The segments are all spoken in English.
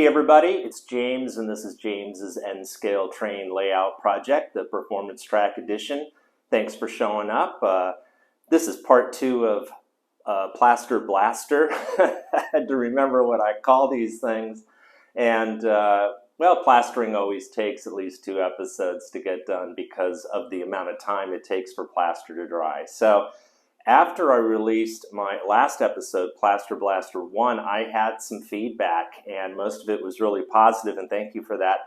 Hey everybody, it's James and this is James's N-Scale Train Layout Project, the Performance Track Edition. Thanks for showing up. This is part 2 of Plaster Blaster. I had to remember what I call these things. And well, plastering always takes at least 2 episodes to get done because of the amount of time it takes for plaster to dry. So after I released my last episode, Plaster Blaster 1, I had some feedback, and most of it was really positive, and thank you for that.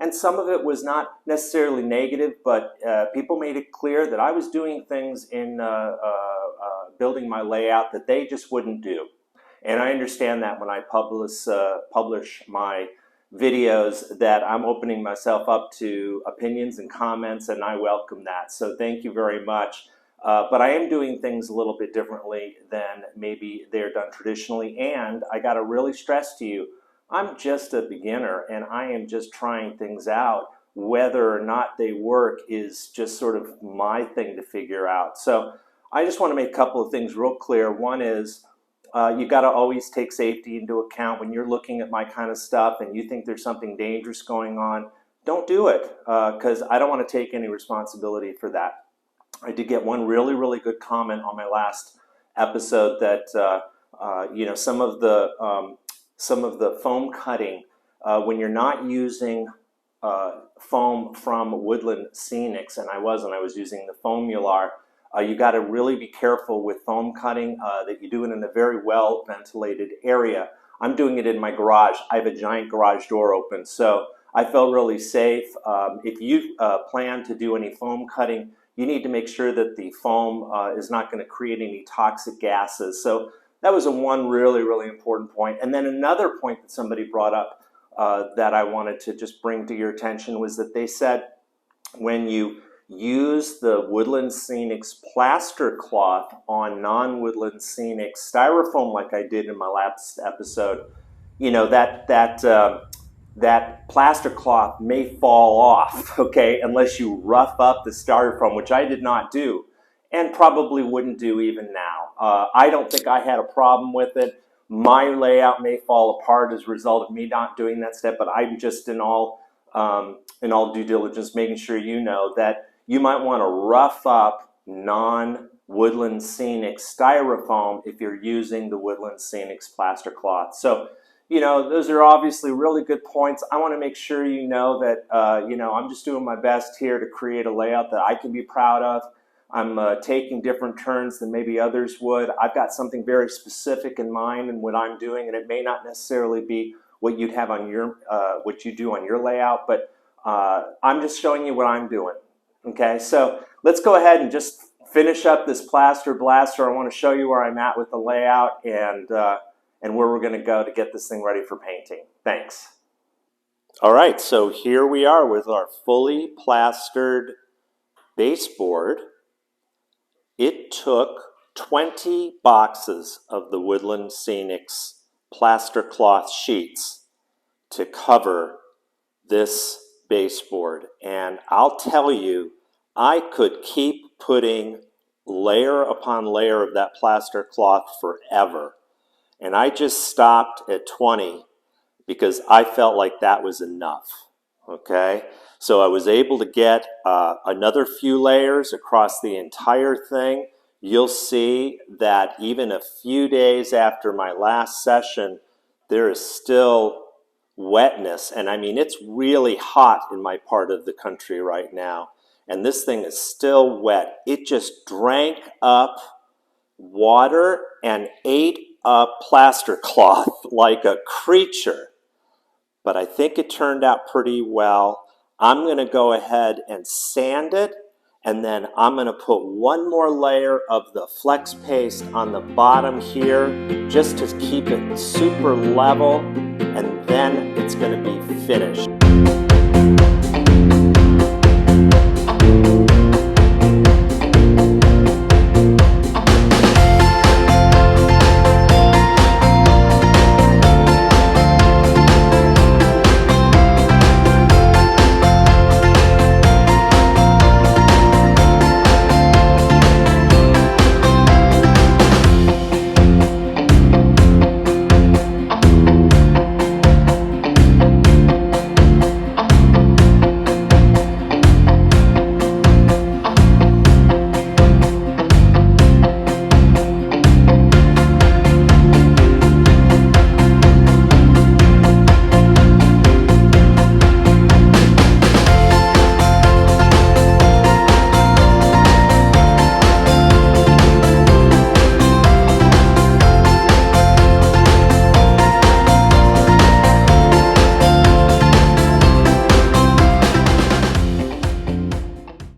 And some of it was not necessarily negative, but people made it clear that I was doing things in building my layout that they just wouldn't do. And I understand that when I publish my videos, that I'm opening myself up to opinions and comments, and I welcome that. So thank you very much. But I am doing things a little bit differently than maybe they're done traditionally, and I got to really stress to you, I'm just a beginner and I am just trying things out. Whether or not they work is just sort of my thing to figure out. So I just want to make a couple of things real clear. One is you got to always take safety into account when you're looking at my kind of stuff and you think there's something dangerous going on. Don't do it because I don't want to take any responsibility for that. I did get one really good comment on my last episode that you know, some of the foam cutting when you're not using foam from Woodland Scenics, and I was using the Foamular. You got to really be careful with foam cutting that you do it in a very well ventilated area. I'm doing it in my garage. I have a giant garage door open, so I felt really safe. If you plan to do any foam cutting, you need to make sure that the foam is not going to create any toxic gases. So that was one really important point. And then another point that somebody brought up that I wanted to just bring to your attention was that they said when you use the Woodland Scenics plaster cloth on non-Woodland Scenics styrofoam like I did in my last episode, you know, that plaster cloth may fall off, okay, unless you rough up the styrofoam, which I did not do, and probably wouldn't do even now. I don't think I had a problem with it. My layout may fall apart as a result of me not doing that step, but I'm just in all due diligence making sure you know that you might want to rough up non-Woodland Scenics styrofoam if you're using the Woodland Scenics plaster cloth. So, you know, those are obviously really good points. I want to make sure you know that, you know, I'm just doing my best here to create a layout that I can be proud of. I'm taking different turns than maybe others would. I've got something very specific in mind in what I'm doing, and it may not necessarily be what you'd have on your, what you do on your layout, but I'm just showing you what I'm doing. Okay, so let's go ahead and just finish up this Plaster Blaster. I want to show you where I'm at with the layout and where we're going to go to get this thing ready for painting. Thanks. All right, so here we are with our fully plastered baseboard. It took 20 boxes of the Woodland Scenics plaster cloth sheets to cover this baseboard. And I'll tell you, I could keep putting layer upon layer of that plaster cloth forever. And I just stopped at 20 because I felt like that was enough, okay? So I was able to get another few layers across the entire thing. You'll see that even a few days after my last session, there is still wetness. And I mean, it's really hot in my part of the country right now. And this thing is still wet. It just drank up water and ate up plaster cloth like a creature. But I think it turned out pretty well. I'm going to go ahead and sand it, and then I'm going to put one more layer of the flex paste on the bottom here just to keep it super level, and then it's going to be finished.